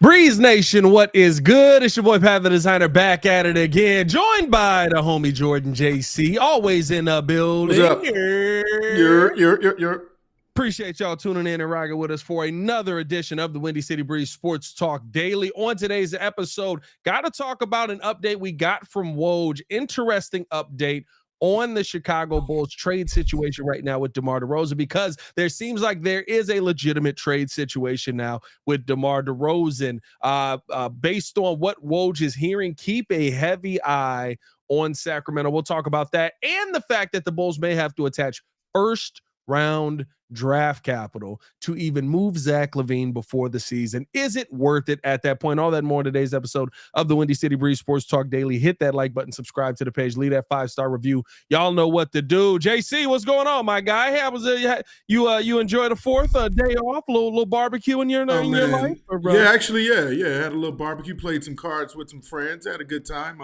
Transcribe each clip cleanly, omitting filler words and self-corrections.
Breeze Nation, what is good? It's your boy Pat the Designer back at it again, joined by the homie Jordan JC, always in the building. What's up? You're. Appreciate y'all tuning in and rocking with us for another edition of the Windy City Breeze Sports Talk Daily. On today's episode, got to talk about an update we got from Woj. Interesting update on the Chicago Bulls trade situation right now with Demar Derozan, because there seems like there is a legitimate trade situation now with Demar Derozan. Based on what Woj is hearing, keep a heavy eye on Sacramento. We'll talk about that and the fact that the Bulls may have to attach first round draft capital to even move Zach LaVine before the season. Is it worth it at that point? All that more in today's episode of the Windy City Breeze Sports Talk Daily. Hit that like button, subscribe to the page, leave that 5-star review. Y'all know what to do. JC, what's going on, my guy? How was it? You enjoy the fourth day off? A little barbecue in your life? Or, yeah, actually, yeah. Had a little barbecue, played some cards with some friends, had a good time.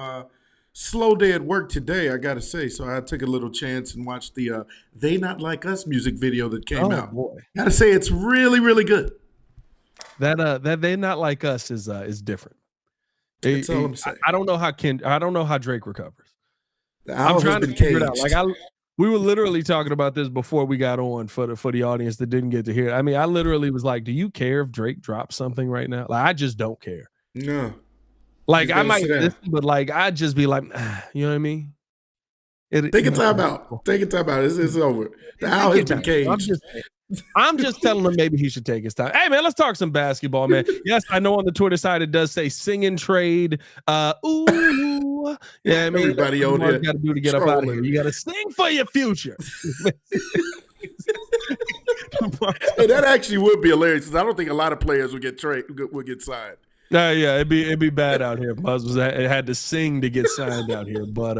Slow day at work today, I gotta say. So I took a little chance and watched the "They Not Like Us" music video that came out. Boy. Gotta say, it's really, really good. That "They Not Like Us" is different. That's all I'm saying. I don't know how Drake recovers. The owl has been caged. We were literally talking about this before we got on for the audience that didn't get to hear it. I mean, I literally was like, "Do you care if Drake drops something right now?" Like, I just don't care. No. Like, I might listen, but like, I'd just be like, you know what I mean? Take a time out. Take a time out. It's over. The owl has been caged. I'm just telling him maybe he should take his time. Hey, man, let's talk some basketball, man. Yes, I know on the Twitter side it does say sing and trade. Ooh. Yeah, I mean, everybody on there. You got to do to get up out of here. You got to sing for your future. Hey, that actually would be hilarious, because I don't think a lot of players would get signed. Yeah, it'd be bad out here. Buzz had to sing to get signed out here. But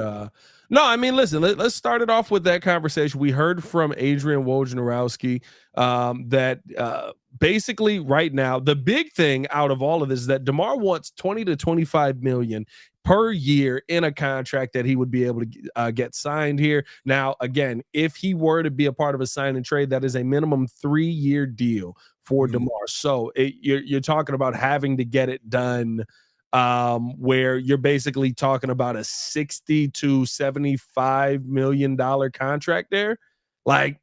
no, I mean, listen, let's start it off with that conversation. We heard from Adrian Wojnarowski that basically right now, the big thing out of all of this is that DeMar wants 20 to 25 million per year in a contract that he would be able to get signed here. Now, again, if he were to be a part of a sign and trade, that is a minimum 3-year deal for DeMar. So you're talking about having to get it done where you're basically talking about a $60 to $75 million contract there. Like,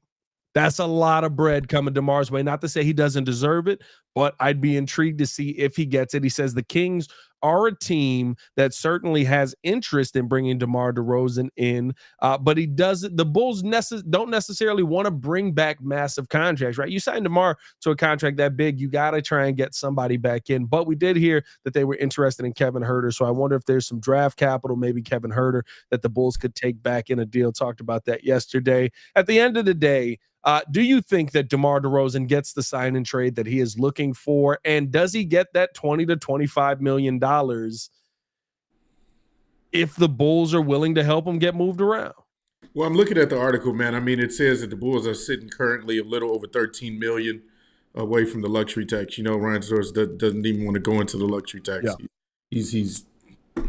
that's a lot of bread coming DeMar's way. Not to say he doesn't deserve it, but I'd be intrigued to see if he gets it. He says the Kings are a team that certainly has interest in bringing DeMar Derozan in, but he doesn't. The Bulls don't necessarily want to bring back massive contracts, right? You sign DeMar to a contract that big, you got to try and get somebody back in. But we did hear that they were interested in Kevin Huerter, so I wonder if there's some draft capital, maybe Kevin Huerter, that the Bulls could take back in a deal. Talked about that yesterday. At the end of the day, do you think that DeMar Derozan gets the sign and trade that he is looking for? And does he get that $20 to $25 million if the Bulls are willing to help him get moved around? Well, I'm looking at the article, man. I mean, it says that the Bulls are sitting currently a little over $13 million away from the luxury tax. You know, Ryan Soros doesn't even want to go into the luxury tax. Yeah. He's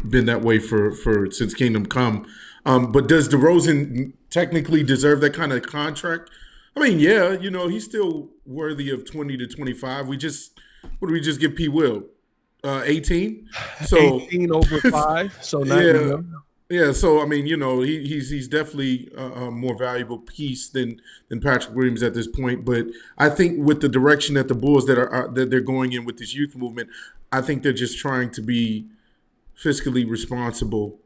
been that way for since Kingdom Come. But does Derozan technically deserve that kind of contract? I mean, yeah, you know, he's still worthy of 20 to 25. What do we just give P. Will? 18? So 18 over 5. So yeah. So I mean, you know, he's definitely a more valuable piece than Patrick Williams at this point. But I think with the direction that the Bulls that they're going in with this youth movement, I think they're just trying to be fiscally responsible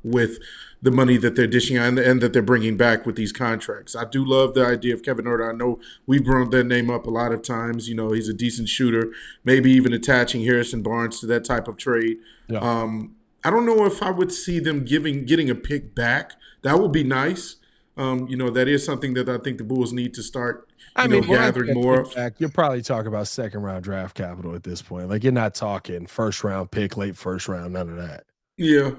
with the money that they're dishing out and that they're bringing back with these contracts. I do love the idea of Kevin Huerter. I know we've brought that name up a lot of times. You know, he's a decent shooter, maybe even attaching Harrison Barnes to that type of trade. Yeah. I don't know if I would see them getting a pick back. That would be nice. You know, that is something that I think the Bulls need to start gathering more of. You're probably talking about second-round draft capital at this point. Like, you're not talking first-round pick, late first round, none of that. Yeah.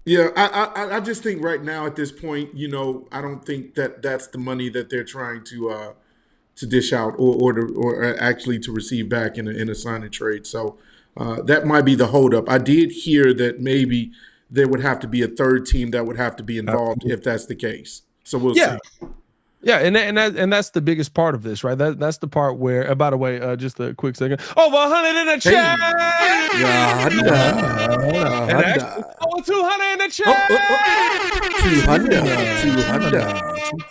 I just think right now at this point, you know, I don't think that that's the money that they're trying to dish out or actually to receive back in a sign and trade. So that might be the holdup. I did hear that maybe there would have to be a third team that would have to be involved if that's the case. So we'll see. Yeah, and that's the biggest part of this, right? That's the part where. By the way, just a quick second. Over 100 in the chat, and actually over 200 in the chat.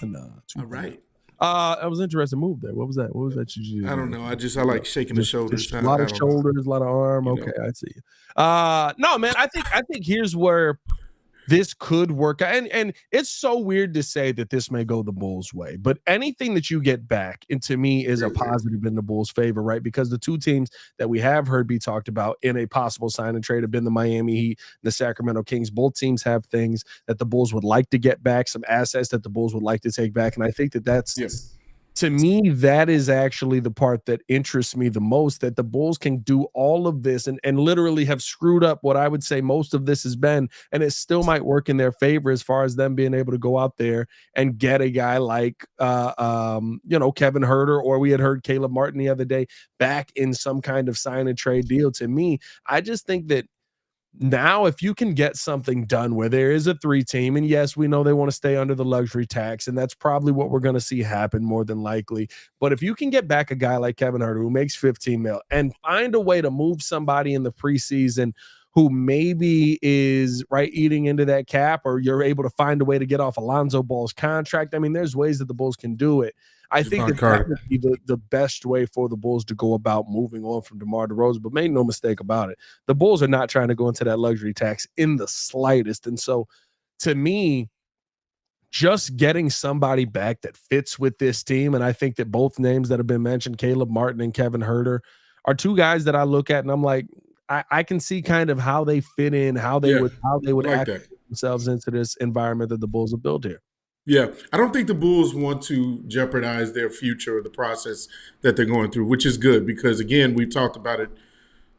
200. All right. That was an interesting move there. What was that? What was that you did? I don't know. I like shaking the shoulders. A lot of shoulders, a lot of arm. Okay, I see. No, man. I think here's where this could work out. And it's so weird to say that this may go the Bulls' way, but anything that you get back, and to me, is a positive in the Bulls' favor, right? Because the two teams that we have heard be talked about in a possible sign and trade have been the Miami Heat, the Sacramento Kings. Both teams have things that the Bulls would like to get back, some assets that the Bulls would like to take back. And I think that's to me, that is actually the part that interests me the most, that the Bulls can do all of this and literally have screwed up what I would say most of this has been, and it still might work in their favor as far as them being able to go out there and get a guy like Kevin Huerter, or we had heard Caleb Martin the other day, back in some kind of sign and trade deal. To me, I just think that now, if you can get something done where there is a 3-team, and yes, we know they want to stay under the luxury tax, and that's probably what we're going to see happen more than likely. But if you can get back a guy like Kevin Huerter who makes 15 mil and find a way to move somebody in the preseason who maybe is eating into that cap, or you're able to find a way to get off Alonzo Ball's contract. I mean, there's ways that the Bulls can do it. I think that would be the best way for the Bulls to go about moving on from DeMar DeRozan. But make no mistake about it, the Bulls are not trying to go into that luxury tax in the slightest. And so, to me, just getting somebody back that fits with this team, and I think that both names that have been mentioned, Caleb Martin and Kevin Huerter, are two guys that I look at and I'm like, I can see kind of how they fit in, how they would act themselves into this environment that the Bulls have built here. Yeah, I don't think the Bulls want to jeopardize their future or the process that they're going through, which is good because, again, we've talked about it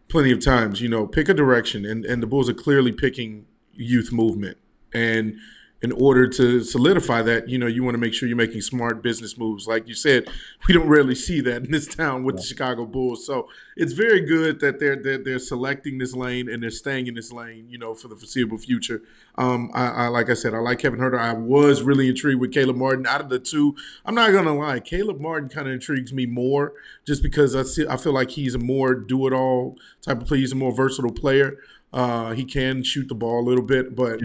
plenty of times. Pick a direction, and the Bulls are clearly picking youth movement. And in order to solidify that, you want to make sure you're making smart business moves. Like you said, we don't rarely see that in this town with the Chicago Bulls. So it's very good that they're selecting this lane and they're staying in this lane, for the foreseeable future. I like I said, I like Kevin Huerter. I was really intrigued with Caleb Martin. Out of the two, I'm not gonna lie, Caleb Martin kind of intrigues me more, just because I feel like he's a more do-it-all type of player. He's a more versatile player. He can shoot the ball a little bit, but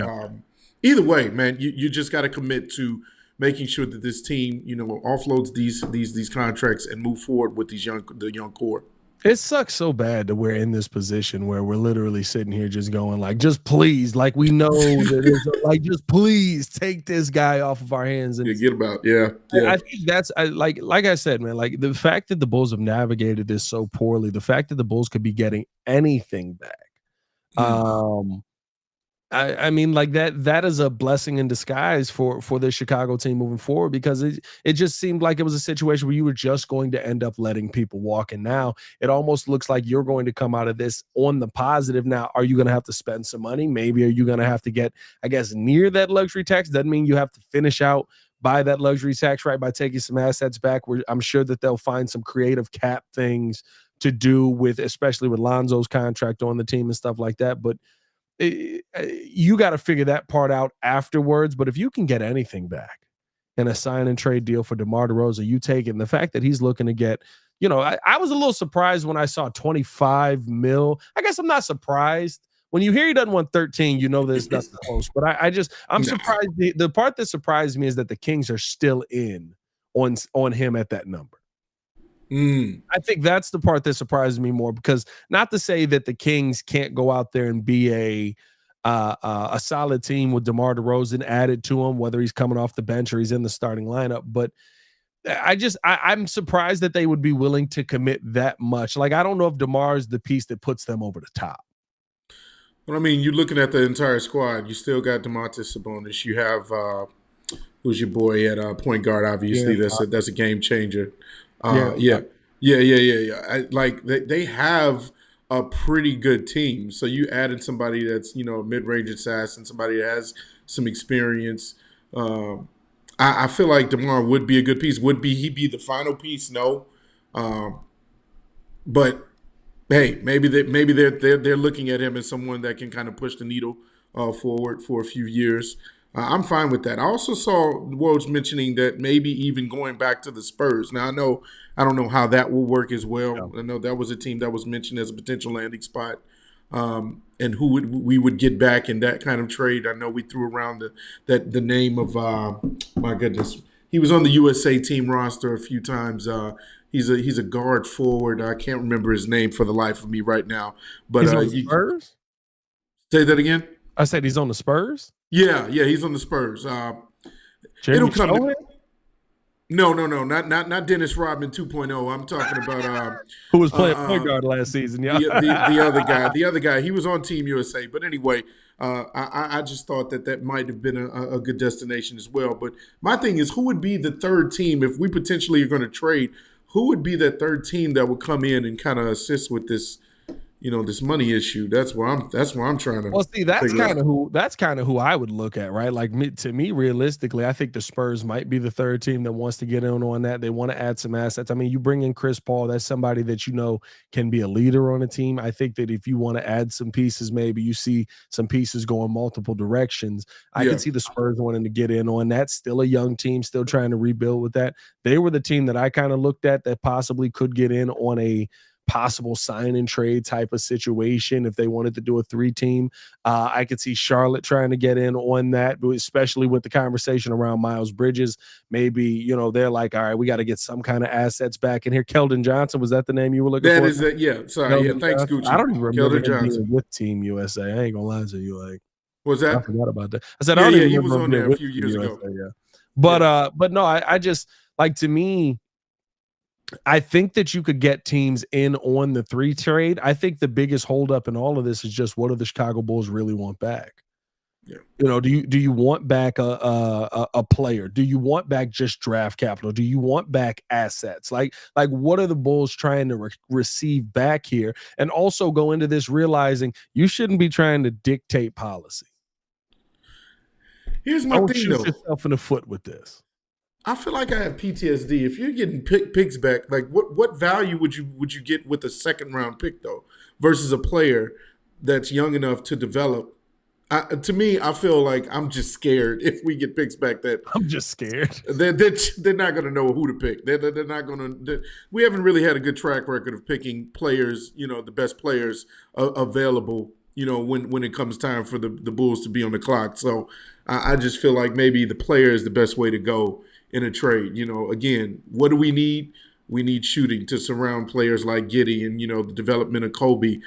either way, man, you just got to commit to making sure that this team, offloads these contracts and move forward with the young core. It sucks so bad that we're in this position where we're literally sitting here just going like, just please, like we know that it's like, just please take this guy off of our hands. And get about, yeah. I think that's like I said, man, like the fact that the Bulls have navigated this so poorly, the fact that the Bulls could be getting anything back. I mean, like that is a blessing in disguise for the Chicago team moving forward, because it just seemed like it was a situation where you were just going to end up letting people walk. And now it almost looks like you're going to come out of this on the positive. Now, are you going to have to spend some money? Maybe are you going to have to get, I guess, near that luxury tax? Doesn't mean you have to finish out by that luxury tax, right? By taking some assets back, where I'm sure that they'll find some creative cap things to do with, especially with Lonzo's contract on the team and stuff like that. But you got to figure that part out afterwards. But if you can get anything back in a sign and trade deal for DeMar DeRozan, you take it. And the fact that he's looking to get, I was a little surprised when I saw 25 mil. I guess I'm not surprised. When you hear he doesn't want 13, there's nothing close. But I'm surprised. The part that surprised me is that the Kings are still in on him at that number. I think that's the part that surprises me more, because not to say that the Kings can't go out there and be a solid team with DeMar DeRozan added to him, whether he's coming off the bench or he's in the starting lineup. But I'm surprised that they would be willing to commit that much. Like, I don't know if DeMar is the piece that puts them over the top. Well, I mean, you're looking at the entire squad. You still got Domantas Sabonis. You have who's your boy at point guard? Obviously, that's a game changer. Yeah. They have a pretty good team. So you added somebody that's, a mid-range assassin, somebody that has some experience. I feel like DeMar would be a good piece. Would he be the final piece? No. But hey, maybe they're looking at him as someone that can kind of push the needle forward for a few years. I'm fine with that. I also saw Woj mentioning that maybe even going back to the Spurs. Now I don't know how that will work as well. Yeah. I know that was a team that was mentioned as a potential landing spot, and we would get back in that kind of trade. I know we threw around the name of my goodness. He was on the USA team roster a few times. He's a guard forward. I can't remember his name for the life of me right now. But He's on the you Spurs? say that again. I said he's on the Spurs? Yeah, he's on the Spurs. It'll Jeremy come to Sohan? no, not Dennis Rodman 2.0. I'm talking about Who was playing point guard last season, yeah. the other guy. The other guy. He was on Team USA. But anyway, I just thought that might have been a good destination as well. But my thing is, who would be the third team if we potentially are going to trade? Who would be that third team that would come in and kind of assist with this? This money issue. That's where I'm trying to. Well, see, that's kind of who I would look at, right? Like to me, realistically, I think the Spurs might be the third team that wants to get in on that. They want to add some assets. I mean, you bring in Chris Paul, that's somebody that can be a leader on a team. I think that if you want to add some pieces, maybe you see some pieces going multiple directions. I can see the Spurs wanting to get in on that. Still a young team, still trying to rebuild with that. They were the team that I kind of looked at that possibly could get in on a possible sign and trade type of situation if they wanted to do a 3-team. I could see Charlotte trying to get in on that, especially with the conversation around Miles Bridges. Maybe, they're like, all right, we got to get some kind of assets back in here. Keldon Johnson, was that the name you were looking for? That is it, yeah. Sorry, Keldon thanks, Johnson. Gucci. I don't even remember Keldon him being with Team USA. I ain't gonna lie to you. Like, was that? I forgot about that. I said, I don't even he remember was on there a few years USA, ago. yeah. But no, I just like, to me, I think that you could get teams in on the 3 trade. I think the biggest holdup in all of this is just, what do the Chicago Bulls really want back? Yeah. Do you want back a player? Do you want back just draft capital? Do you want back assets? Like what are the Bulls trying to receive back here? And also go into this realizing you shouldn't be trying to dictate policy. Here's my thing, shoot though. yourself in the foot with this. I feel like I have PTSD. If you're getting picks back, like what value would you get with a second round pick though, versus a player that's young enough to develop? To me, I feel like I'm just scared if we get picks back. That I'm just scared. They're not going to know who to pick. They're not going to. We haven't really had a good track record of picking players. The best players available. When it comes time for the Bulls to be on the clock. So I just feel like maybe the player is the best way to go in a trade. Again, what do we need? We need shooting to surround players like Giddey and, the development of Kobe.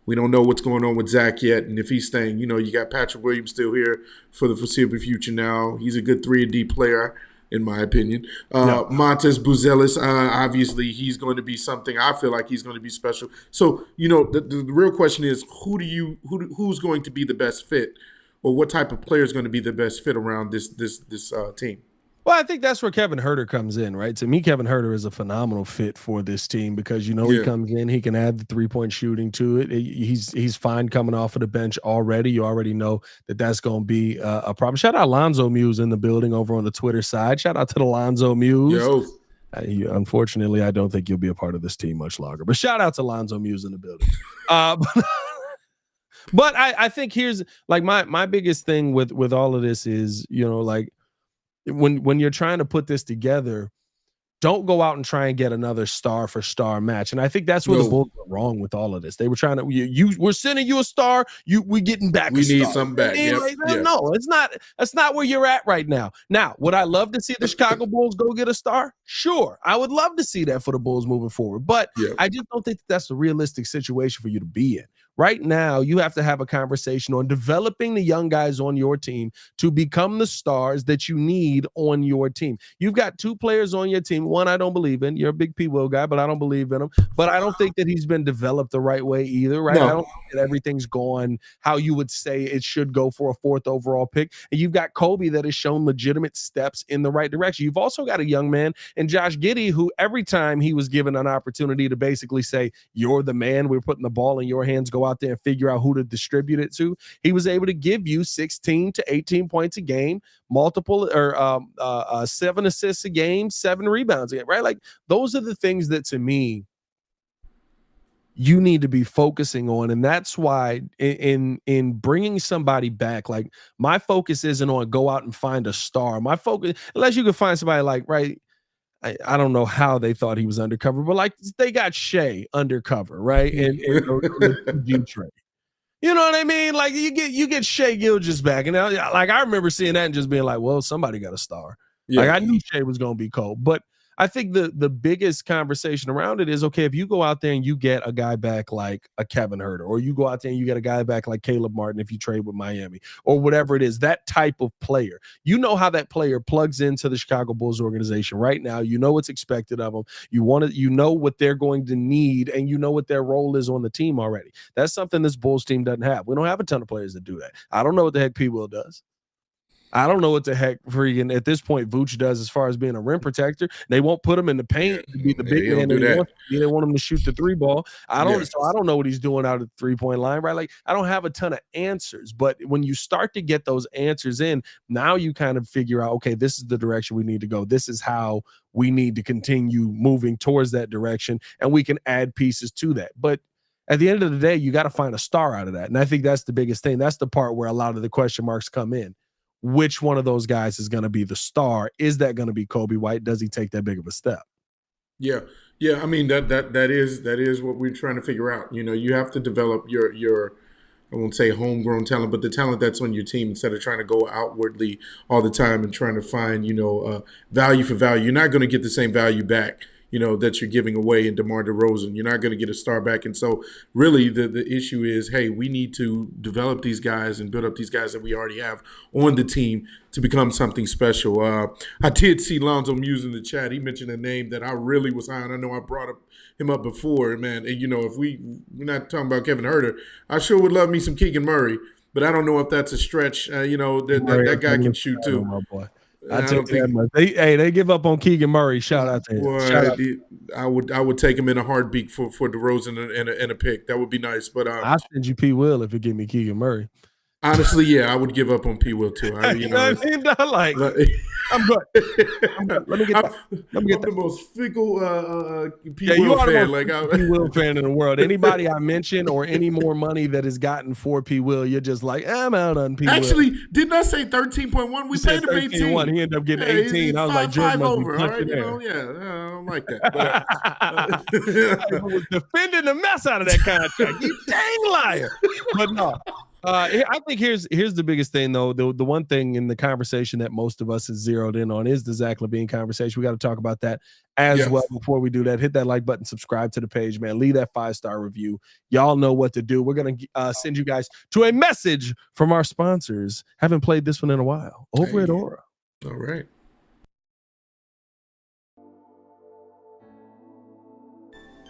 We don't know what's going on with Zach yet. And if he's staying, you got Patrick Williams still here for the foreseeable future now. He's a good 3-and-D player, in my opinion. Montes Buzelis, obviously he's going to be something. I feel like he's going to be special. So, the real question is, who's going to be the best fit? Or what type of player is going to be the best fit around this team? Well, I think that's where Kevin Huerter comes in, right? To me, Kevin Huerter is a phenomenal fit for this team because, he comes in, he can add the 3-point shooting to it. He's fine coming off of the bench already. You already know that that's going to be a problem. Shout out Lonzo Muse in the building over on the Twitter side. Shout out to the Lonzo Muse. Yo. Unfortunately, I don't think you'll be a part of this team much longer. But shout out to Lonzo Muse in the building. But I think here's like my biggest thing with all of this is, like, when you're trying to put this together, don't go out and try and get another star for star match. And I think that's where the Bulls were wrong with all of this. They were trying to, we're sending you a star. We getting back. We need something back. No, it's not. That's not where you're at right now. Now, would I love to see the Chicago Bulls go get a star? Sure. I would love to see that for the Bulls moving forward. But I just don't think that's a realistic situation for you to be in. Right now, you have to have a conversation on developing the young guys on your team to become the stars that you need on your team. You've got 2 players on your team. One I don't believe in. You're a big P. Will guy, but I don't believe in him. But I don't think that he's been developed the right way either, right? No. I don't think that everything's gone how you would say it should go for a 4th overall pick. And you've got Kobe that has shown legitimate steps in the right direction. You've also got a young man in Josh Giddey who every time he was given an opportunity to basically say, you're the man, we're putting the ball in your hands, go out there and figure out who to distribute it to. He was able to give you 16 to 18 points a game, multiple or 7 assists a game, 7 rebounds a game, right? Like those are the things that to me you need to be focusing on. And that's why in bringing somebody back, like my focus isn't on go out and find a star. My focus, unless you can find somebody like, right, I don't know how they thought he was undercover, but like they got Shea undercover, right? And on the PG trade. You know what I mean? Like you get Shea Gilgeous back, and like I remember seeing that and just being like, well, somebody got a star. Like I knew Shea was gonna be cold, but I think the biggest conversation around it is, okay, if you go out there and you get a guy back like a Kevin Huerter, or you go out there and you get a guy back like Caleb Martin if you trade with Miami, or whatever it is, that type of player, you know how that player plugs into the Chicago Bulls organization right now. You know what's expected of them. You know what they're going to need, and you know what their role is on the team already. That's something this Bulls team doesn't have. We don't have a ton of players that do that. I don't know what the heck P. Will does. I don't know what the heck freaking at this point Vooch does as far as being a rim protector. They won't put him in the paint to be the big man that he wants to be. They want him to shoot the three ball. So I don't know what he's doing out of the 3-point line, right? Like I don't have a ton of answers, but when you start to get those answers in, now you kind of figure out, okay, this is the direction we need to go. This is how we need to continue moving towards that direction, and we can add pieces to that. But at the end of the day, you got to find a star out of that. And I think that's the biggest thing. That's the part where a lot of the question marks come in. Which one of those guys is going to be the star? Is that going to be Kobe White? Does he take that big of a step? Yeah. I mean, that is what we're trying to figure out. You know, you have to develop your I won't say homegrown talent, but the talent that's on your team, instead of trying to go outwardly all the time and trying to find, value for value. You're not going to get the same value back, that you're giving away in DeMar DeRozan. You're not going to get a star back. And so really the issue is, hey, we need to develop these guys and build up these guys that we already have on the team to become something special. I did see Lonzo Muse in the chat. He mentioned a name that I really was high on. I know I brought him up before, man. And, if we're not talking about Kevin Huerter, I sure would love me some Keegan Murray, but I don't know if that's a stretch. That guy can shoot too. My boy. I don't think they give up on Keegan Murray. Shout out to him. Boy, I would take him in a heartbeat for DeRozan and a pick. That would be nice. But I'll send you P. Will if you give me Keegan Murray. Honestly, yeah, I would give up on P. Will too. I'm good. Let me get that. I'm the most fickle P. Will fan. P. Will fan in the world. Anybody I mention or any more money that is gotten for P. Will, you're just like, I'm out on P. Will. Actually, didn't I say 13.1? We paid him 18. He ended up getting 18. I was like, George must be punching there. I don't like that. But, was defending the mess out of that contract. You dang liar. But no. I think here's the biggest thing, though. The one thing in the conversation that most of us is zeroed in on is the Zach LaVine conversation. We got to talk about that as well. Before we do that, hit that like button, subscribe to the page, man. Leave that 5-star review. Y'all know what to do. We're going to send you guys to a message from our sponsors. Haven't played this one in a while. Over at Aura. All right.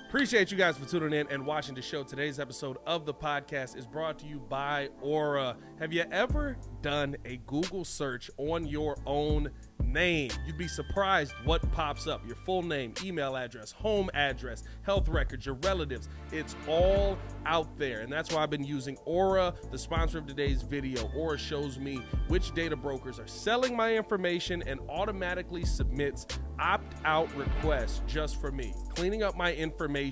Appreciate you guys for tuning in and watching the show. Today's episode of the podcast is brought to you by Aura. Have you ever done a Google search on your own name? You'd be surprised what pops up. Your full name, email address, home address, health records, your relatives. It's all out there. And that's why I've been using Aura, the sponsor of today's video. Aura shows me which data brokers are selling my information and automatically submits opt-out requests just for me. Cleaning up my information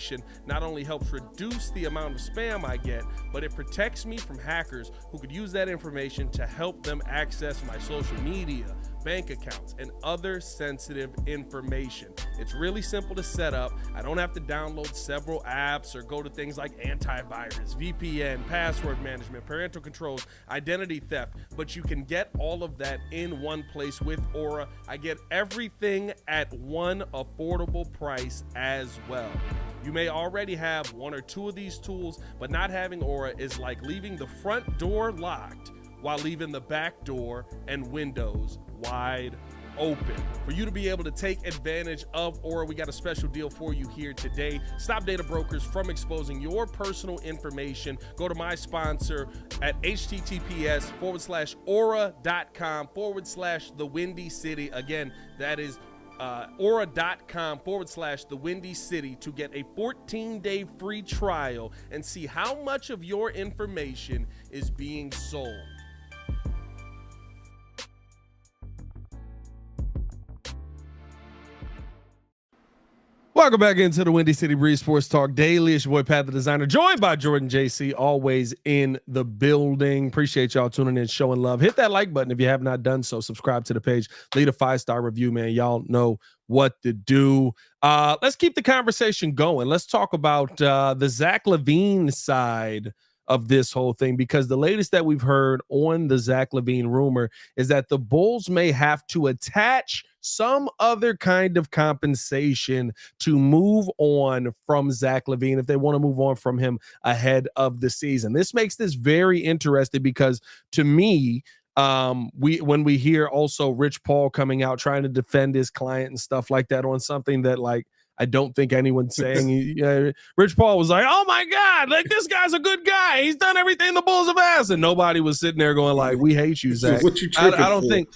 not only helps reduce the amount of spam I get, but it protects me from hackers who could use that information to help them access my social media, bank accounts, and other sensitive information. It's really simple to set up. I don't have to download several apps or go to things like antivirus, VPN, password management, parental controls, identity theft, but you can get all of that in one place with Aura. I get everything at one affordable price as well. You may already have one or two of these tools, but not having Aura is like leaving the front door locked while leaving the back door and windows wide open. For you to be able to take advantage of Aura, we got a special deal for you here today. Stop data brokers from exposing your personal information. Go to my sponsor at https:/aura.com/the Windy City. Again, that is aura.com/the Windy City to get a 14-day free trial and see how much of your information is being sold. Welcome back into the Windy City Breeze Sports Talk Daily. It's your boy Pat the Designer, joined by Jordan JC, always in the building. Appreciate y'all tuning in, showing love. Hit that like button if you have not done so. Subscribe to the page. Leave a 5-star review, man. Y'all know what to do. Let's keep the conversation going. Let's talk about the Zach LaVine side of this whole thing, because the latest that we've heard on the Zach LaVine rumor is that the Bulls may have to attach some other kind of compensation to move on from Zach LaVine if they want to move on from him ahead of the season. This makes this very interesting because, to me, when we hear also Rich Paul coming out trying to defend his client and stuff like that on something that, like, I don't think anyone's saying. Rich Paul was like, "Oh my God, like, this guy's a good guy. He's done everything the Bulls have asked," and nobody was sitting there going like, "We hate you, Zach." What you tripping I don't for? think.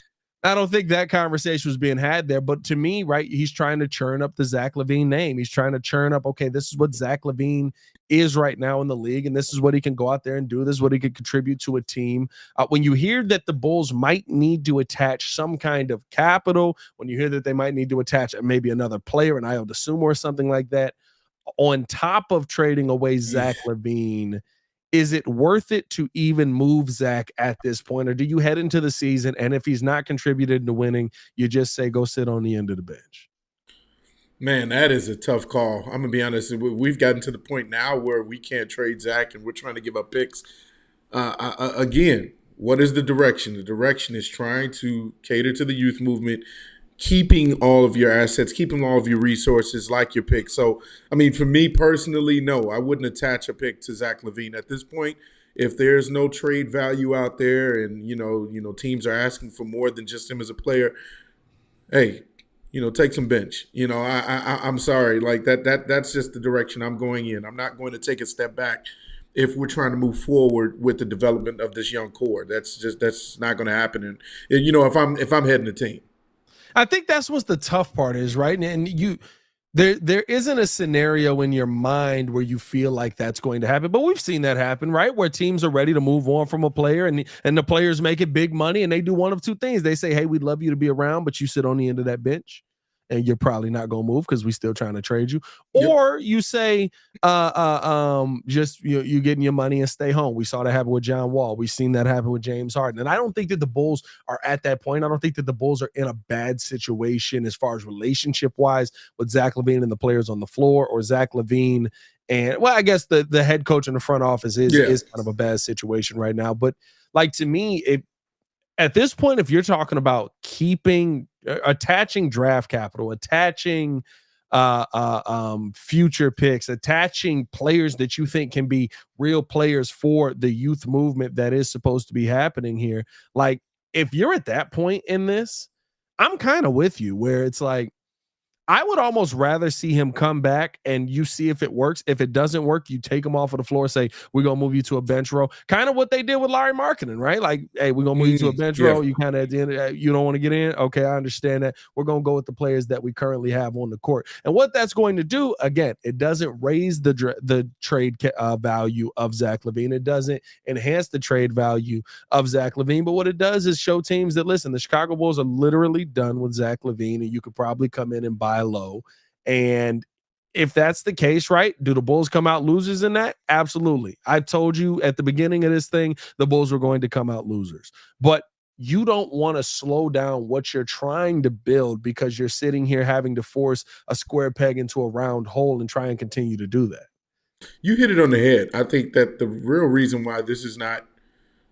I don't think that conversation was being had there. But to me, right, he's trying to churn up the Zach LaVine name. He's trying to churn up, okay, this is what Zach LaVine is right now in the league, and this is what he can go out there and do. This is what he could contribute to a team. When you hear that the Bulls might need to attach some kind of capital, when you hear that they might need to attach maybe another player, an Ayo Dosunmu or something like that, on top of trading away Zach LaVine, is it worth it to even move Zach at this point? Or do you head into the season, and if he's not contributed to winning, you just say, go sit on the end of the bench? Man, that is a tough call. I'm going to be honest. We've gotten to the point now where we can't trade Zach, and we're trying to give up picks. Again, what is the direction? The direction is trying to cater to the youth movement, keeping all of your assets, keeping all of your resources like your pick. So, I mean, for me personally, no, I wouldn't attach a pick to Zach LaVine at this point. If there's no trade value out there, and teams are asking for more than just him as a player, hey, take some bench. I'm sorry, like that's just the direction I'm going in. I'm not going to take a step back if we're trying to move forward with the development of this young core. That's not going to happen. And if I'm heading the team. I think that's what the tough part is, right? And there isn't a scenario in your mind where you feel like that's going to happen, but we've seen that happen, right? Where teams are ready to move on from a player, and the players make it big money, and they do one of two things. They say, "Hey, we'd love you to be around, but you sit on the end of that bench, and you're probably not going to move because we're still trying to trade you." Yep. Or you say, just you getting your money and stay home. We saw that happen with John Wall. We've seen that happen with James Harden. And I don't think that the Bulls are at that point. I don't think that the Bulls are in a bad situation as far as relationship-wise with Zach LaVine and the players on the floor, or Zach LaVine and, well, I guess the head coach in the front office is kind of a bad situation right now. But, like, to me, at this point, if you're talking about attaching draft capital, attaching future picks, attaching players that you think can be real players for the youth movement that is supposed to be happening here, like, if you're at that point in this, I'm kind of with you, where it's like, I would almost rather see him come back and you see if it works. If it doesn't work, you take him off of the floor, say, we're going to move you to a bench row. Kind of what they did with Larry Markkinen, right? Like, hey, we're going to move you to a bench row. You kind of at the end, you don't want to get in. Okay, I understand that. We're going to go with the players that we currently have on the court. And what that's going to do, again, it doesn't raise the trade value of Zach LaVine. It doesn't enhance the trade value of Zach LaVine. But what it does is show teams that, listen, the Chicago Bulls are literally done with Zach LaVine, and you could probably come in and buy low. And if that's the case, right, do the Bulls come out losers in that? Absolutely. I told you at the beginning of this thing, the Bulls were going to come out losers. But you don't want to slow down what you're trying to build because you're sitting here having to force a square peg into a round hole and try and continue to do that. You hit it on the head. I think that the real reason why this is not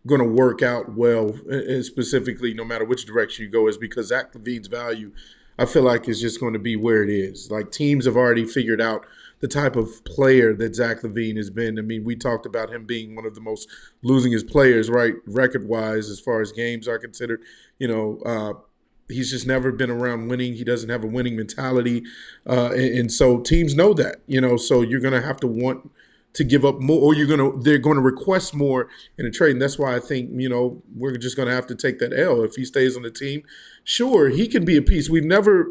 going to work out well, specifically, no matter which direction you go, is because Zach LaVine's value, I feel like, is just going to be where it is. Like, teams have already figured out the type of player that Zach LaVine has been. I mean, we talked about him being one of the most losingest players, right, record-wise, as far as games are considered. He's just never been around winning. He doesn't have a winning mentality. And so teams know that, so you're going to have to want to give up more, or they're going to request more in a trade. And that's why I think, we're just going to have to take that L. If he stays on the team, sure, he can be a piece. We've never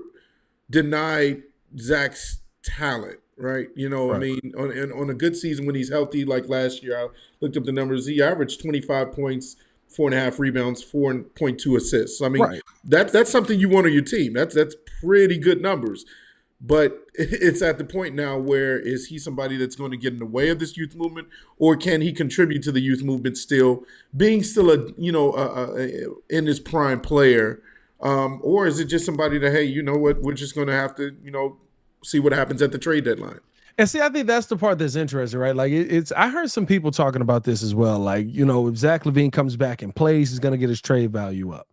denied Zach's talent, right? Right. I mean, on a good season when he's healthy, like last year, I looked up the numbers. He averaged 25 points, 4.5 rebounds, 4.2 assists. I mean, right. That's something you want on your team. That's pretty good numbers. But it's at the point now where is he somebody that's going to get in the way of this youth movement, or can he contribute to the youth movement still, being still in his prime player, or is it just somebody that, hey, you know what, we're just going to have to see what happens at the trade deadline? And see, I think that's the part that's interesting, right? Like it's I heard some people talking about this as well. Like, if Zach LaVine comes back and plays, he's going to get his trade value up.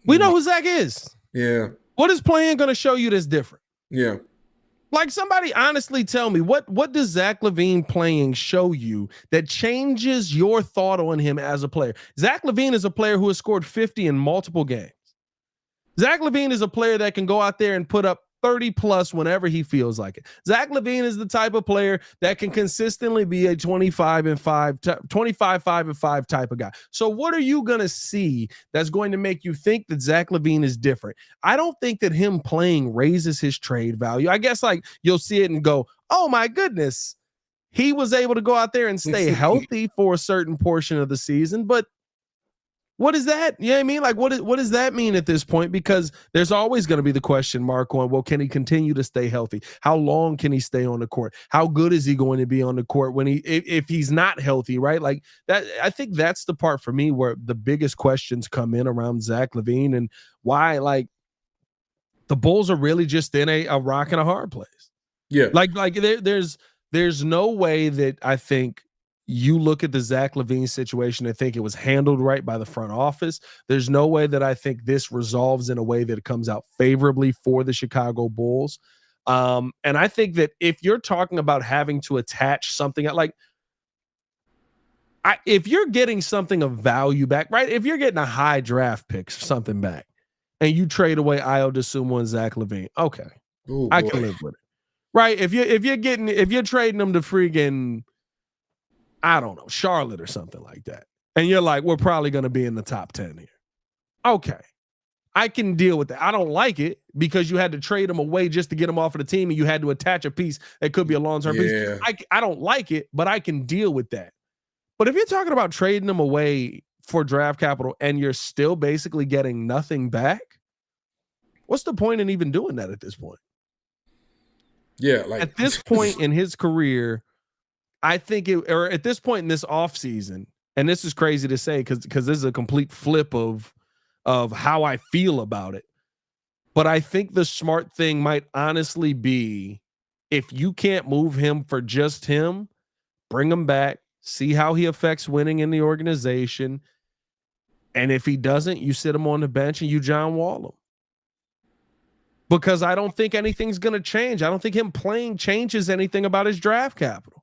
We know who Zach is. Yeah. What is playing going to show you that's different? Yeah. Like, somebody honestly tell me, what does Zach LaVine playing show you that changes your thought on him as a player? Zach LaVine is a player who has scored 50 in multiple games. Zach LaVine is a player that can go out there and put up 30 plus whenever he feels like it. Zach LaVine is the type of player that can consistently be a 25 and 5 type of guy. So what are you going to see that's going to make you think that Zach LaVine is different? I don't think that him playing raises his trade value. I guess like you'll see it and go, oh my goodness, he was able to go out there and stay healthy for a certain portion of the season, but what is that? You know what I mean? Like, what does that mean at this point? Because there's always going to be the question mark on, well, can he continue to stay healthy? How long can he stay on the court? How good is he going to be on the court when if he's not healthy, right? Like that, I think that's the part for me where the biggest questions come in around Zach LaVine and why, like, the Bulls are really just in a rock and a hard place. Yeah. Like there's no way that I think you look at the Zach LaVine situation and think it was handled right by the front office. There's no way that I think this resolves in a way that it comes out favorably for the Chicago Bulls. And I think that if you're talking about having to attach something like, if you're getting something of value back, right? If you're getting a high draft pick or something back and you trade away Ayo Dosunmu and Zach LaVine, okay. Ooh, I can live with it. Right? If you're trading them to freaking, I don't know, Charlotte or something like that. And you're like, we're probably going to be in the top 10 here. Okay. I can deal with that. I don't like it because you had to trade him away just to get him off of the team and you had to attach a piece that could be a long-term piece. I don't like it, but I can deal with that. But if you're talking about trading them away for draft capital and you're still basically getting nothing back, what's the point in even doing that at this point? Yeah. Like at this point in his career, I think or at this point in this offseason, and this is crazy to say because this is a complete flip of how I feel about it. But I think the smart thing might honestly be if you can't move him for just him, bring him back, see how he affects winning in the organization. And if he doesn't, you sit him on the bench and you John Wall him. Because I don't think anything's going to change. I don't think him playing changes anything about his draft capital.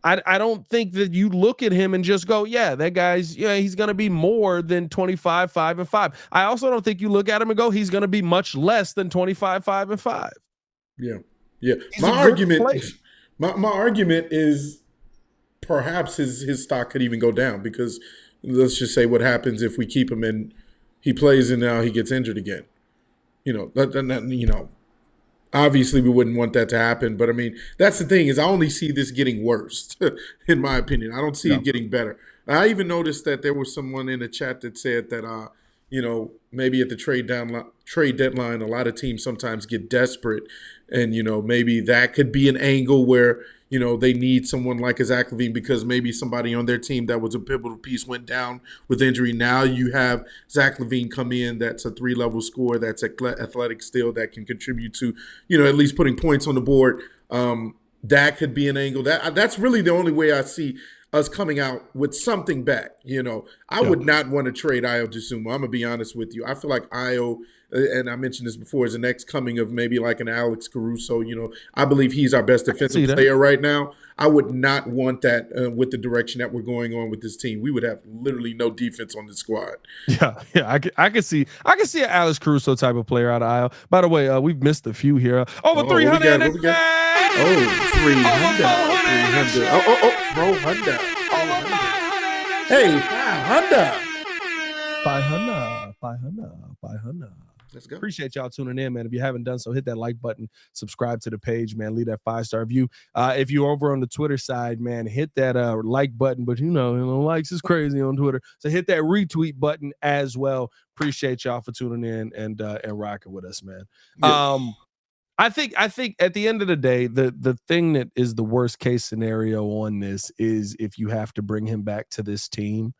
I don't think that you look at him and just go, yeah, that guy's, he's going to be more than 25, 5, and 5. I also don't think you look at him and go, he's going to be much less than 25, 5, and 5. Yeah. Yeah. My argument is perhaps his stock could even go down because let's just say what happens if we keep him and he plays and now he gets injured again. Obviously, we wouldn't want that to happen. But, I mean, that's the thing is I only see this getting worse, in my opinion. I don't see it getting better. I even noticed that there was someone in the chat that said that, maybe at the trade deadline, a lot of teams sometimes get desperate. And, maybe that could be an angle where, they need someone like a Zach LaVine because maybe somebody on their team that was a pivotal piece went down with injury. Now you have Zach LaVine come in that's a 3-level scorer, that's athletic still, that can contribute to, at least putting points on the board. That could be an angle. That's really the only way I see us coming out with something back. I would not want to trade Ayo Dosunmu. I'm going to be honest with you. I feel like Ayo, and I mentioned this before, is the next coming of maybe like an Alex Caruso. I believe he's our best defensive player right now. I would not want that with the direction that we're going on with this team. We would have literally no defense on the squad. Yeah. I can see an Alex Caruso type of player out of Ayo. By the way, we've missed a few here. Over 300. What we got? Oh, 300. Throw Honda. Over 500. Hey, 500. 500. Let's go. Appreciate y'all tuning in, man. If you haven't done so, hit that like button, subscribe to the page, man. Leave that 5-star review. If you're over on the Twitter side, man, hit that like button. But likes is crazy on Twitter, so hit that retweet button as well. Appreciate y'all for tuning in and rocking with us, man. Yeah. I think at the end of the day, the thing that is the worst case scenario on this is if you have to bring him back to this team.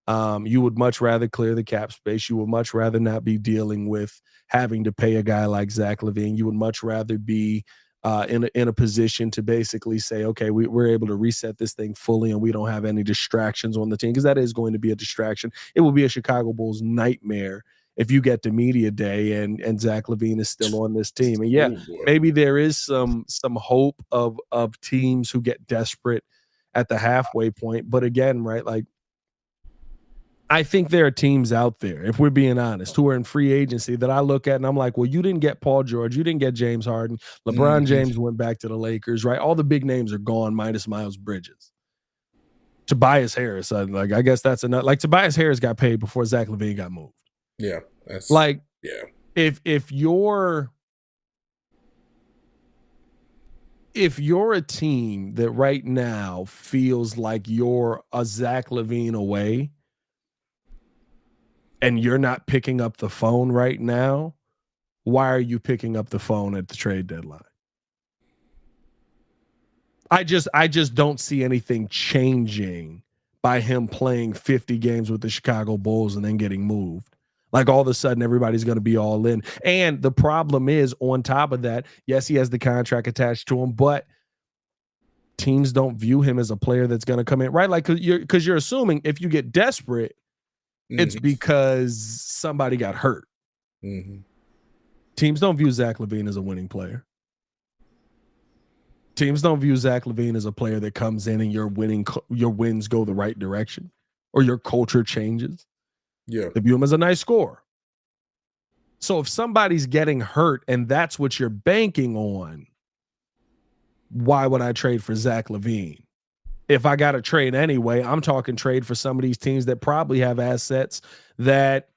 You would much rather clear the cap space. You would much rather not be dealing with having to pay a guy like Zach LaVine. You would much rather be in a position to basically say, okay, we're able to reset this thing fully and we don't have any distractions on the team, because that is going to be a distraction. It will be a Chicago Bulls nightmare if you get to media day and Zach LaVine is still on this team. And yeah, maybe there is some hope of teams who get desperate at the halfway point. But again, right, like, I think there are teams out there, if we're being honest, who are in free agency that I look at and I'm like, well, you didn't get Paul George, you didn't get James Harden, LeBron James went back to the Lakers, right? All the big names are gone, minus Miles Bridges. Tobias Harris, I guess that's enough. Like, Tobias Harris got paid before Zach LaVine got moved. Yeah, that's like, yeah. If you're a team that right now feels like you're a Zach LaVine away, and you're not picking up the phone right now, why are you picking up the phone at the trade deadline? I just don't see anything changing by him playing 50 games with the Chicago Bulls and then getting moved. Like, all of a sudden, everybody's going to be all in. And the problem is, on top of that, yes, he has the contract attached to him, but teams don't view him as a player that's going to come in, right? Like, because you're assuming if you get desperate, it's because somebody got hurt. Teams don't view Zach LaVine as a winning player. Teams don't view Zach LaVine as a player that comes in and your wins go the right direction or your culture changes. Yeah. They view him as a nice scorer. So if somebody's getting hurt and that's what you're banking on, why would I trade for Zach LaVine? If I got to trade anyway, I'm talking trade for some of these teams that probably have assets that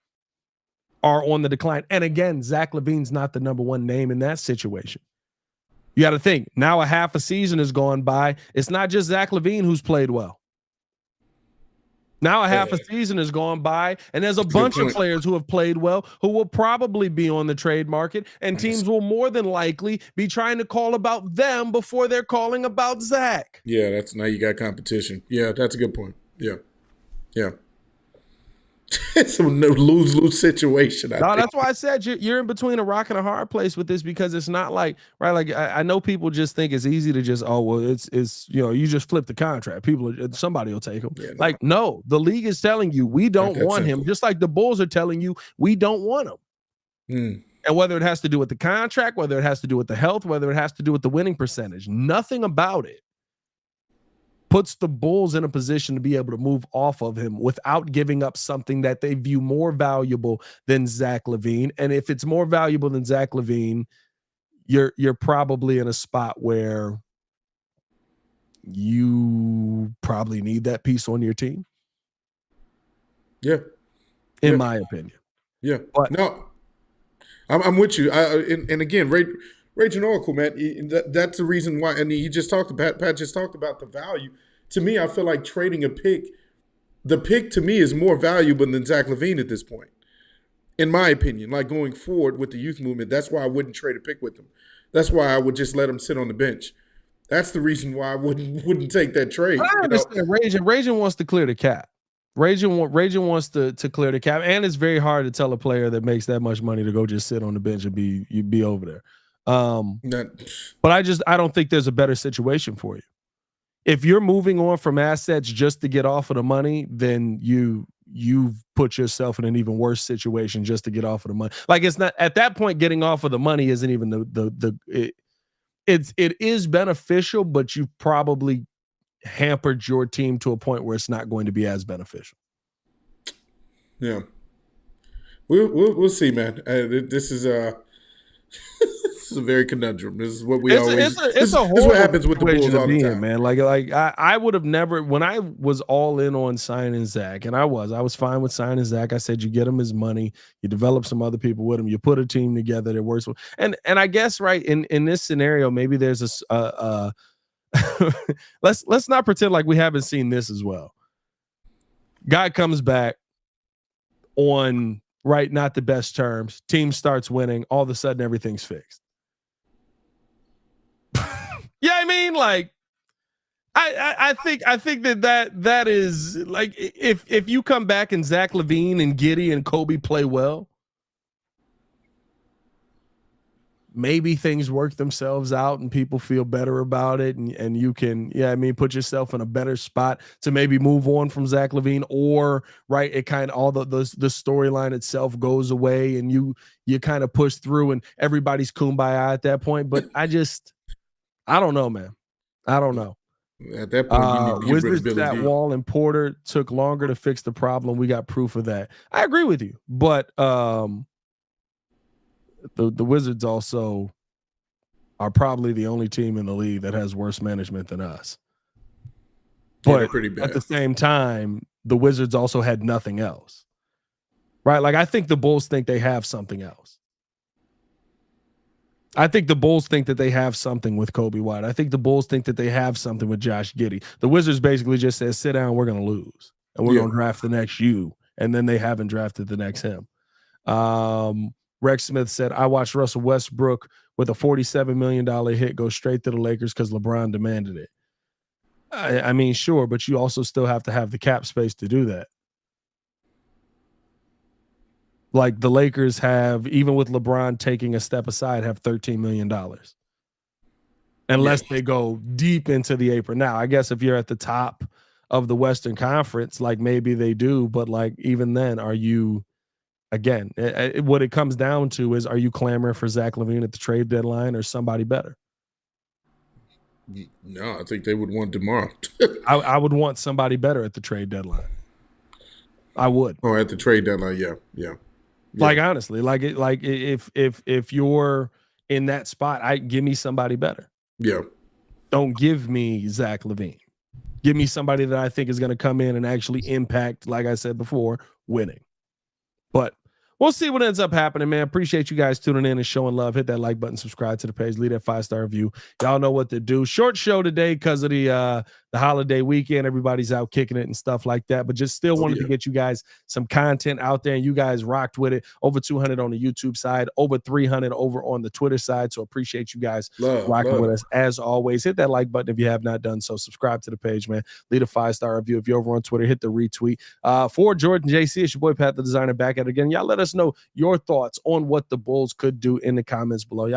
are on the decline. And again, Zach LaVine's not the number one name in that situation. You got to think, now a half a season has gone by. It's not just Zach LaVine who's played well. Now a half a season has gone by, and there's a bunch of players who have played well who will probably be on the trade market, and teams will more than likely be trying to call about them before they're calling about Zach. Yeah, that's now you got competition. Yeah, that's a good point. Yeah. It's a lose-lose situation. That's why I said you're in between a rock and a hard place with this, because it's not like, right, like I know people just think it's easy to just, it's you just flip the contract. Somebody will take him. Yeah, no, the league is telling you we don't want him, just like the Bulls are telling you we don't want him. And whether it has to do with the contract, whether it has to do with the health, whether it has to do with the winning percentage, nothing about it puts the Bulls in a position to be able to move off of him without giving up something that they view more valuable than Zach LaVine. And if it's more valuable than Zach LaVine, you're probably in a spot where you probably need that piece on your team. Yeah. In my opinion. Yeah. But no, I'm with you. And again, Raging Oracle, man, that's the reason why. And he just talked about, Pat just talked about the value. To me, I feel like trading a pick, the pick to me is more valuable than Zach LaVine at this point, in my opinion. Like, going forward with the youth movement, that's why I wouldn't trade a pick with him. That's why I would just let him sit on the bench. That's the reason why I wouldn't take that trade. I understand. Raging wants to clear the cap. Raging wants to clear the cap, and it's very hard to tell a player that makes that much money to go just sit on the bench and be over there. But I don't think there's a better situation for you. If you're moving on from assets just to get off of the money, then you've put yourself in an even worse situation just to get off of the money. Like, it's not, at that point, getting off of the money isn't even it is beneficial, but you've probably hampered your team to a point where it's not going to be as beneficial. Yeah. We'll see, man. This is This is a very conundrum. This is what we It's always. it's a This is what horrible happens with the situation Bulls to all the be in, time. man. Like I would have never, when I was all in on signing Zach, and I was fine with signing Zach. I said you get him his money, you develop some other people with him, you put a team together that works. And I guess right in this scenario, maybe there's let's not pretend like we haven't seen this as well. Guy comes back on not the best terms. Team starts winning. All of a sudden, everything's fixed. Yeah, I mean, like, I think that is like, if you come back and Zach LaVine and Giddey and Kobe play well, maybe things work themselves out and people feel better about it, and you can, put yourself in a better spot to maybe move on from Zach LaVine, or it kind of all the storyline itself goes away and you kind of push through and everybody's kumbaya at that point. But I don't know, man. I don't know. At that point, you need to get Wizards, rid of that Billy Wall and Porter took longer to fix the problem. We got proof of that. I agree with you, but the Wizards also are probably the only team in the league that has worse management than us. But they're pretty bad. At the same time, the Wizards also had nothing else, right? Like, I think the Bulls think they have something else. I think the Bulls think that they have something with Kobe White. I think the Bulls think that they have something with Josh Giddey. The Wizards basically just said, sit down, we're going to lose. And we're going to draft the next you. And then they haven't drafted the next him. Rex Smith said, I watched Russell Westbrook with a $47 million hit go straight to the Lakers because LeBron demanded it. I mean, sure, but you also still have to have the cap space to do that. Like, the Lakers have, even with LeBron taking a step aside, have $13 million. Unless they go deep into the apron. Now, I guess if you're at the top of the Western Conference, like, maybe they do. But, like, even then, are you, again, what it comes down to is, are you clamoring for Zach LaVine at the trade deadline or somebody better? No, I think they would want DeMar. I would want somebody better at the trade deadline. I would. Oh, at the trade deadline, yeah. Like, honestly, if you're in that spot, give me somebody better. Yeah. Don't give me Zach LaVine. Give me somebody that I think is going to come in and actually impact, like I said before, winning. But we'll see what ends up happening, man. Appreciate you guys tuning in and showing love. Hit that like button, subscribe to the page, leave that 5-star review. Y'all know what to do. Short show today because of the holiday weekend. Everybody's out kicking it and stuff like that. But just still wanted to get you guys some content out there, and you guys rocked with it. Over 200 on the YouTube side, over 300 over on the Twitter side. So appreciate you guys rocking with us as always. Hit that like button if you have not done so. Subscribe to the page, man. Leave a 5-star review. If you're over on Twitter, hit the retweet. For Jordan JC, it's your boy Pat the Designer back at it again. Y'all let us know your thoughts on what the Bulls could do in the comments below. Y'all